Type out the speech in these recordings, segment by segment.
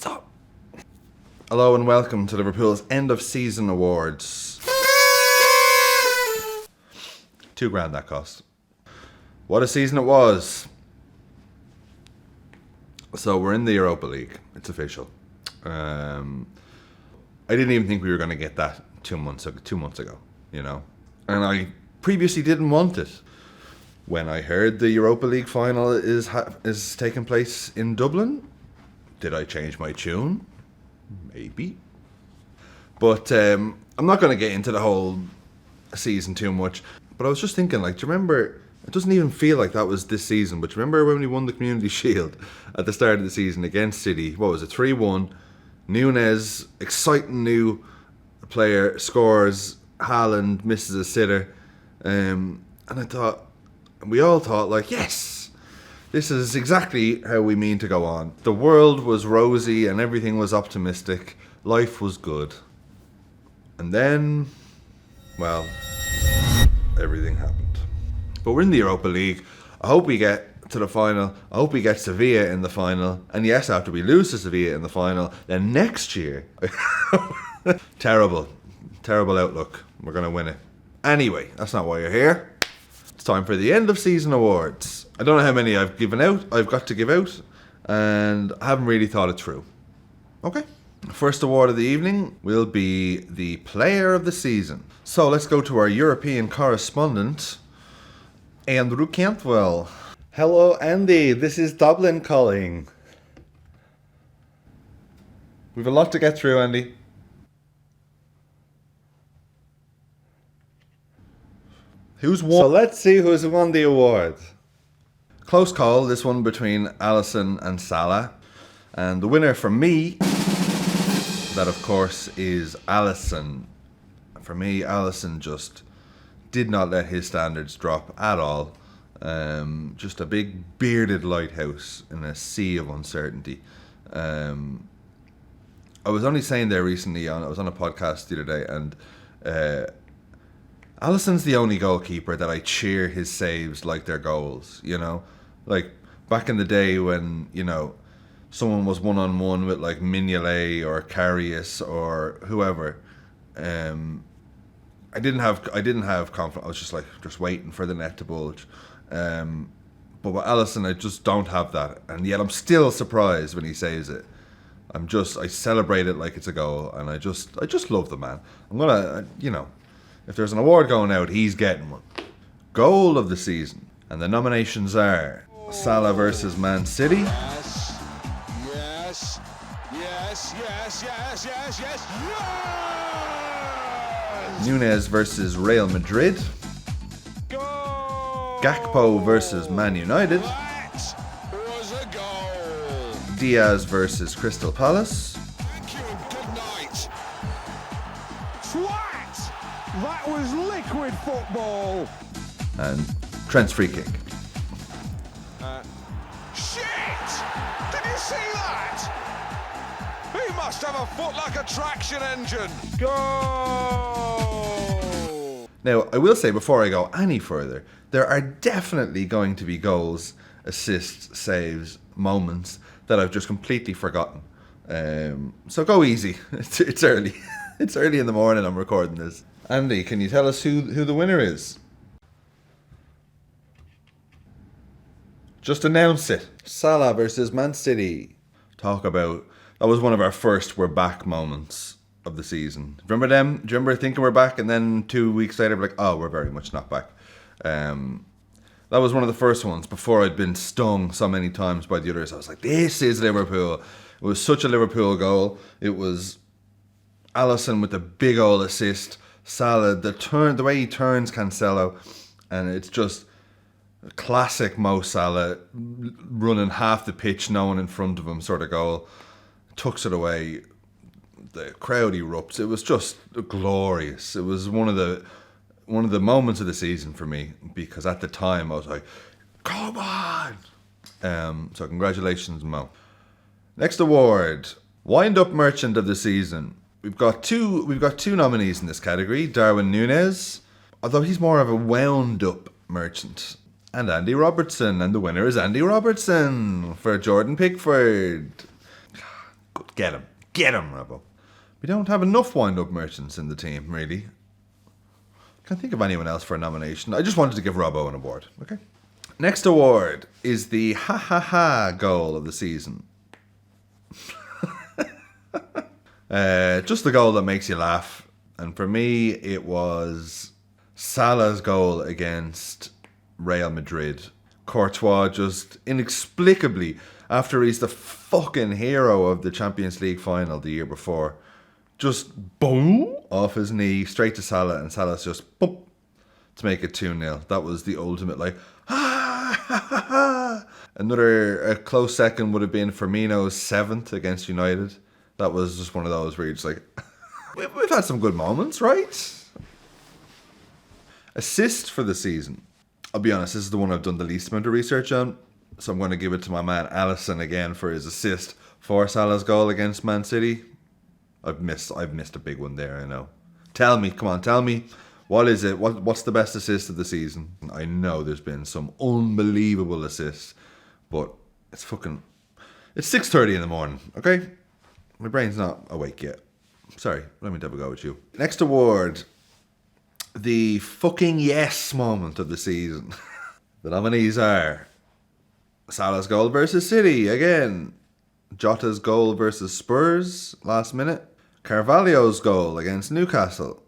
What's up? Hello and welcome to Liverpool's end of season awards. £2,000 that cost. What a season it was. So we're in the Europa League. It's official. I didn't even think we were going to get that 2 months ago, you know. And I previously didn't want it. When I heard the Europa League final is taking place in Dublin, did I change my tune? Maybe. But I'm not going to get into the whole season too much. But I was just thinking, like, do you remember, it doesn't even feel like that was this season, but do you remember when we won the Community Shield at the start of the season against City? What was it, 3-1? Núñez, exciting new player, scores, Haaland misses a sitter. And we all thought, like, yes, this is exactly how we mean to go on. The world was rosy and everything was optimistic. Life was good. And then, well, everything happened. But we're in the Europa League. I hope we get to the final. I hope we get Sevilla in the final. And yes, after we lose to Sevilla in the final, then next year, terrible outlook. We're going to win it. Anyway, that's not why you're here. It's time for the end of season awards. I don't know how many I've got to give out, and I haven't really thought it through. Okay. First award of the evening will be the player of the season. So let's go to our European correspondent, Andrew Cantwell. Hello, Andy. This is Dublin calling. We've a lot to get through, Andy. Who's won? So let's see who's won the award. Close call, this one between Alisson and Salah. And the winner for me, that of course is Alisson. For me, Alisson just did not let his standards drop at all. Just a big bearded lighthouse in a sea of uncertainty. I was only saying there recently, I was on a podcast the other day, and Alisson's the only goalkeeper that I cheer his saves like they're goals, you know? Like, back in the day when, you know, someone was one-on-one with, like, Mignolet or Karius or whoever, I didn't have confidence. I was just, like, just waiting for the net to bulge. But with Alisson, I just don't have that. And yet I'm still surprised when he saves it. I celebrate it like it's a goal, and I just love the man. I'm gonna, you know, if there's an award going out, he's getting one. Goal of the season. And the nominations are Salah versus Man City. Yes. Núñez versus Real Madrid. Goal. Gakpo versus Man United. That was a goal. Diaz versus Crystal Palace. Thank you and good night. Twat! That was liquid football. And Trent's free kick. Shit! Did you see that? He must have a foot like a traction engine. Goal! Now, I will say before I go any further, there are definitely going to be goals, assists, saves, moments that I've just completely forgotten. So go easy. It's early. It's early in the morning I'm recording this. Andy, can you tell us who the winner is? Just announce it. Salah versus Man City. Talk about, that was one of our first we're back moments of the season. Remember them? Do you remember thinking we're back and then 2 weeks later we're like, oh, we're very much not back. That was one of the first ones before I'd been stung so many times by the others. I was like, this is Liverpool. It was such a Liverpool goal. It was Alisson with the big old assist. Salah, the way he turns Cancelo, and it's just classic Mo Salah running half the pitch, no one in front of him sort of goal. Tucks it away. The crowd erupts. It was just glorious. It was one of the moments of the season for me, because at the time I was like, come on. So congratulations, Mo. Next award, Wind Up Merchant of the Season. We've got two nominees in this category. Darwin Núñez, although he's more of a wound up merchant, and Andy Robertson, and the winner is Andy Robertson for Jordan Pickford. Good Get him. Get him, Robbo. We don't have enough wind-up merchants in the team, really. Can't think of anyone else for a nomination. I just wanted to give Robbo an award, okay? Next award is the ha-ha-ha goal of the season. Just the goal that makes you laugh. And for me, it was Salah's goal against Real Madrid. Courtois just inexplicably, after he's the fucking hero of the Champions League final the year before, just boom off his knee straight to Salah, and Salah's just boom to make it 2-0. That was the ultimate, like, ha ha ha ha. A close second would have been Firmino's 7th against United. That was just one of those where you're just like, we've had some good moments, right? Assist for the season. I'll be honest, this is the one I've done the least amount of research on. So I'm going to give it to my man Alisson again for his assist for Salah's goal against Man City. I've missed a big one there, I know. Tell me, come on, tell me. What is it? What's the best assist of the season? I know there's been some unbelievable assists, but it's 6:30 in the morning, okay? My brain's not awake yet. Sorry, let me have a go with you. Next award. The fucking yes moment of the season. The nominees are Salah's goal versus City, again. Jota's goal versus Spurs, last minute. Carvalho's goal against Newcastle.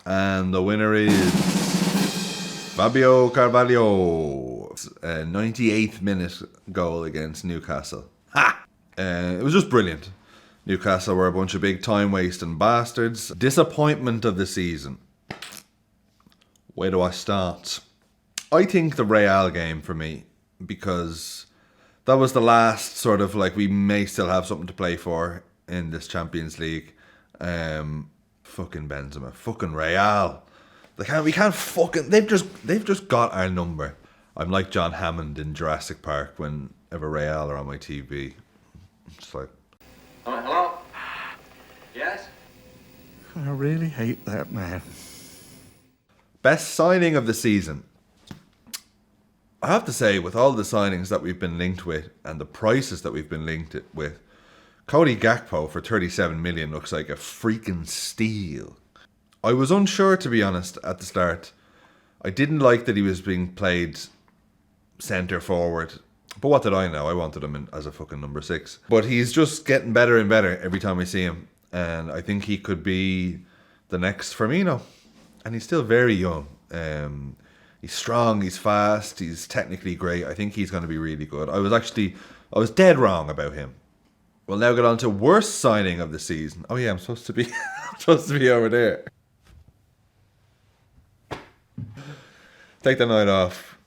And the winner is Fabio Carvalho. 98th minute goal against Newcastle. Ha! It was just brilliant. Newcastle were a bunch of big time-wasting bastards. Disappointment of the season. Where do I start? I think the Real game for me, because that was the last sort of, like, we may still have something to play for in this Champions League. Fucking Benzema, fucking Real. We can't fucking. They've just got our number. I'm like John Hammond in Jurassic Park whenever Real are on my TV. It's like, hello? Yes? I really hate that man. Best signing of the season. I have to say, with all the signings that we've been linked with and the prices that we've been linked with, Cody Gakpo for 37 million looks like a freaking steal. I was unsure, to be honest, at the start. I didn't like that he was being played centre forward. But what did I know? I wanted him as a fucking number 6. But he's just getting better and better every time I see him. And I think he could be the next Firmino. And he's still very young. He's strong, he's fast, he's technically great. I think he's going to be really good. I was dead wrong about him. We'll now get on to worst signing of the season. Oh yeah, I'm supposed to be over there. Take the night off.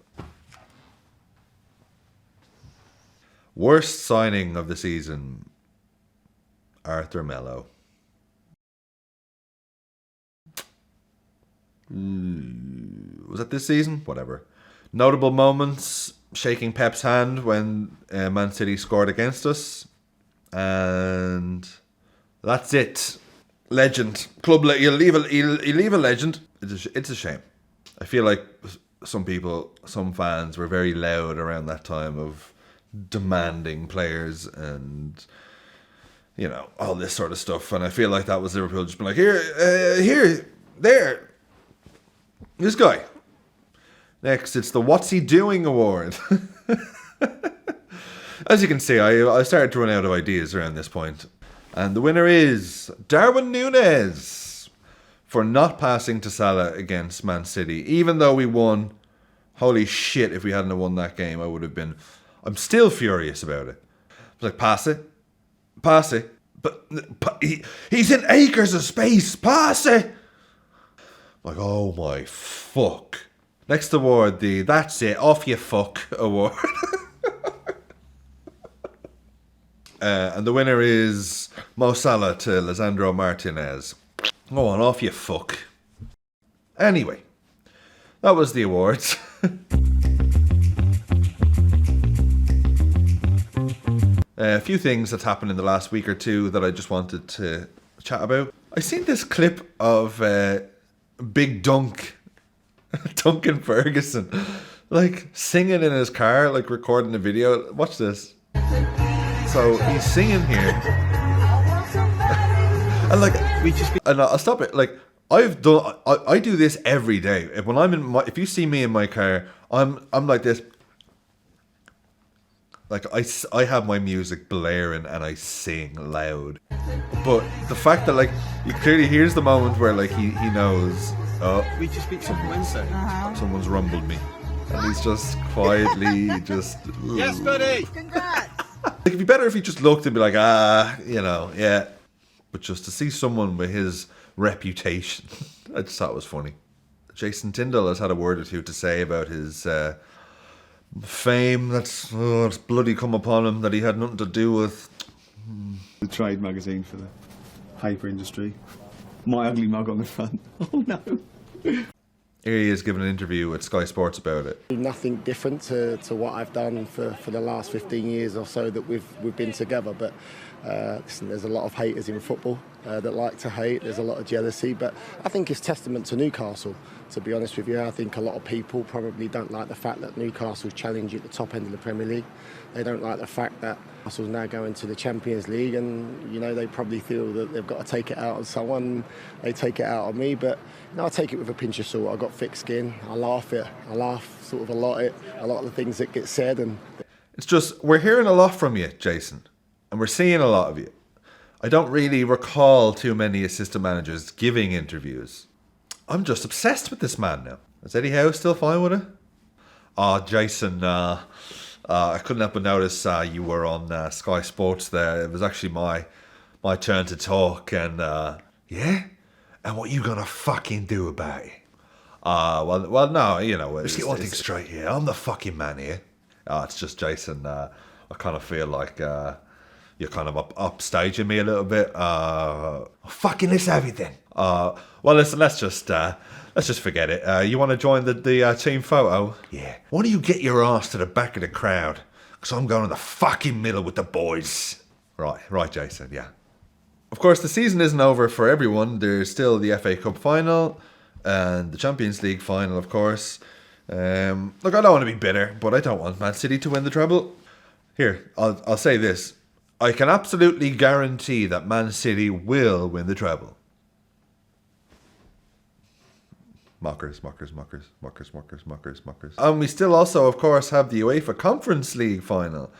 Worst signing of the season. Arthur Melo. Was that this season? Whatever. Notable moments. Shaking Pep's hand when Man City scored against us. And that's it. Legend. You leave a legend. It's a shame. I feel like some fans were very loud around that time of demanding players and, you know, all this sort of stuff. And I feel like that was Liverpool just being like, here, there. This guy. Next, it's the What's He Doing award. As you can see, I started to run out of ideas around this point. And the winner is Darwin Núñez for not passing to Salah against Man City. Even though we won, holy shit, if we hadn't won that game, I would have been... I'm still furious about it. I was like, pass it. But he's in acres of space. Pass it. Like, oh my fuck. Next award, the That's It, Off You Fuck award. And the winner is Mo Salah to Lisandro Martinez. Go on, off you fuck. Anyway, that was the awards. A few things that's happened in the last week or two that I just wanted to chat about. I seen this clip of Big Dunk, Duncan Ferguson, like singing in his car, like recording a video. Watch this. So he's singing here. And like, and I'll stop it. Like, I do this every day. When I'm in if you see me in my car, I'm like this. Like, I have my music blaring and I sing loud. But the fact that, like, he clearly hears the moment where, like, he knows, oh, We just beat something Wednesday. someone's rumbled me. And he's just quietly just... Yes, buddy! Congrats! Like, it'd be better if he just looked and be like, yeah. But just to see someone with his reputation, I just thought it was funny. Jason Tindall has had a word or two to say about his fame that's bloody come upon him that he had nothing to do with. The trade magazine for the paper industry. My ugly mug on the front. Oh no. Here he is giving an interview with Sky Sports about it. Nothing different to what I've done for the last 15 years or so that we've been together. But listen, there's a lot of haters in football that like to hate. There's a lot of jealousy. But I think it's testament to Newcastle, to be honest with you. I think a lot of people probably don't like the fact that Newcastle's challenging at the top end of the Premier League. They don't like the fact that Newcastle's now going to the Champions League, and they probably feel that they've got to take it out on someone. They take it out on me, but I take it with a pinch of salt. I've got thick skin. I laugh sort of a lot at a lot of the things that get said. And It's just, we're hearing a lot from you, Jason, and we're seeing a lot of you. I don't really recall too many assistant managers giving interviews. I'm just obsessed with this man now. Is Eddie Howe still fine with it? Oh, Jason, I couldn't help but notice you were on Sky Sports there. It was actually my turn to talk, and yeah? And what you gonna fucking do about it? Well, no, let's get one thing straight here. I'm the fucking man here. It's just Jason. I kind of feel like you're kind of upstaging me a little bit. Fucking list everything. Well, listen, let's just forget it. You want to join the team photo? Yeah. Why don't you get your ass to the back of the crowd? Because I'm going in the fucking middle with the boys. Right, Jason, yeah. Of course, the season isn't over for everyone. There's still the FA Cup final and the Champions League final, of course. Look, I don't want to be bitter, but I don't want Man City to win the treble. Here, I'll say this. I can absolutely guarantee that Man City will win the treble. Mockers. And we still also, of course, have the UEFA Conference League final.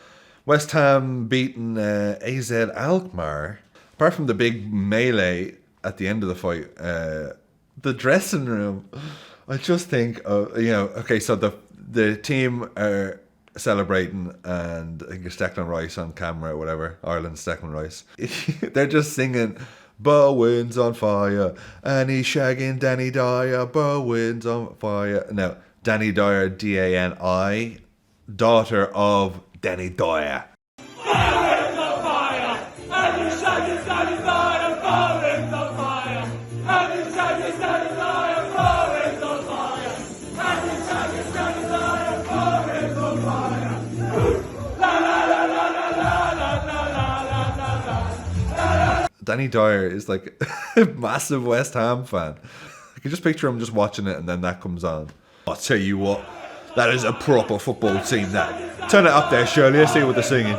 West Ham beating AZ Alkmaar. Apart from the big melee at the end of the fight, the dressing room, I just think, okay, so the team are celebrating, and I think it's Declan Rice on camera or whatever, Ireland's Declan Rice. They're just singing, Bowen's on fire, and he's shagging Danny Dyer, Bowen's on fire. Now, Danny Dyer, D-A-N-I, daughter of Danny Dyer. Bowen's on fire, and he's shagging Danny Dyer, Bowen's on fire, and he's shagging Danny Dyer, Bowen's on fire, and he's shagging Danny Dyer, Bowen's on fire. La la la la la la la la la la la. Danny Dyer is like a massive West Ham fan. I can just picture him just watching it, and then that comes on. I'll tell you what, that is a proper football team, that. Turn it up there, Shirley, let's see what they're singing.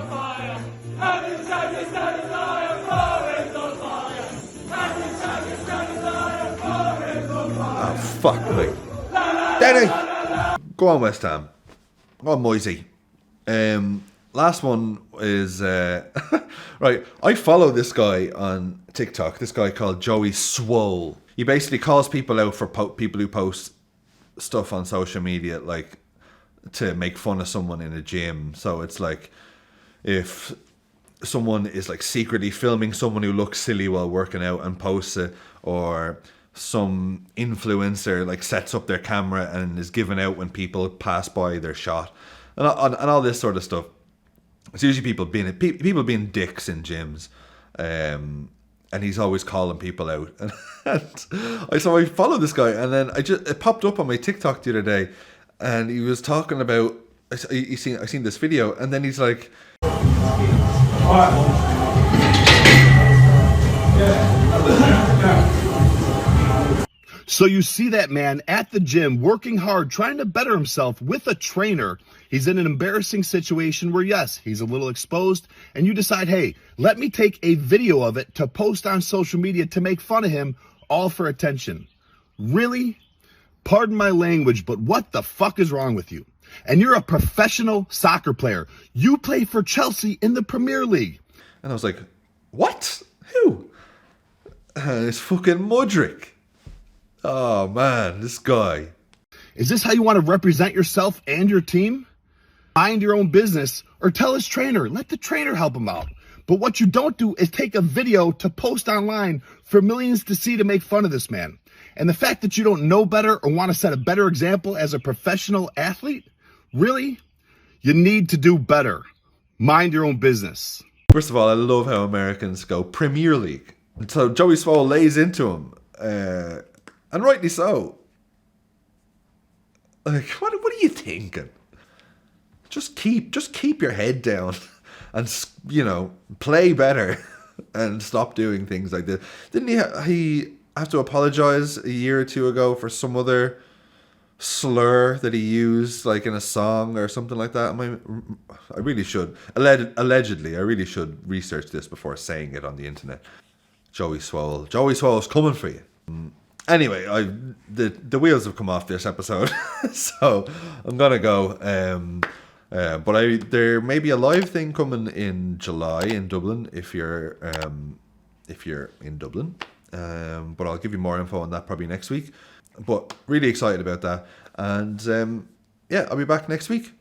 Oh, fuck me. Danny! Go on, West Ham. Go on, Moisey. Last one is... right, I follow this guy on TikTok, this guy called Joey Swoll. He basically calls people out for people who post stuff on social media, like, to make fun of someone in a gym. So it's like, if someone is like secretly filming someone who looks silly while working out and posts it, or some influencer like sets up their camera and is giving out when people pass by their shot, and all this sort of stuff. It's usually people being dicks in gyms, and he's always calling people out. So I follow this guy, and then it popped up on my TikTok the other day, and he was talking about I seen this video, and then he's like, So you see that man at the gym working hard, trying to better himself with a trainer. He's in an embarrassing situation where, yes, he's a little exposed, and you decide, hey, let me take a video of it to post on social media to make fun of him, all for attention. Really? Pardon my language, but what the fuck is wrong with you? And you're a professional soccer player. You play for Chelsea in the Premier League. And I was like, what? Who? It's fucking Mudryk. Oh, man, this guy. Is this how you want to represent yourself and your team? Mind your own business or tell his trainer. Let the trainer help him out. But what you don't do is take a video to post online for millions to see to make fun of this man. And the fact that you don't know better or want to set a better example as a professional athlete, really? You need to do better. Mind your own business. First of all, I love how Americans go Premier League. And so Joey Swoll lays into him. And rightly so. Like, what are you thinking? Just keep your head down and, play better and stop doing things like this. Didn't he have to apologize a year or two ago for some other slur that he used, like in a song or something like that? I really should. Allegedly, I really should research this before saying it on the internet. Joey Swoll's coming for you. Anyway, the wheels have come off this episode, so I'm gonna go. But there may be a live thing coming in July in Dublin if you're in Dublin. But I'll give you more info on that probably next week. But really excited about that, and I'll be back next week.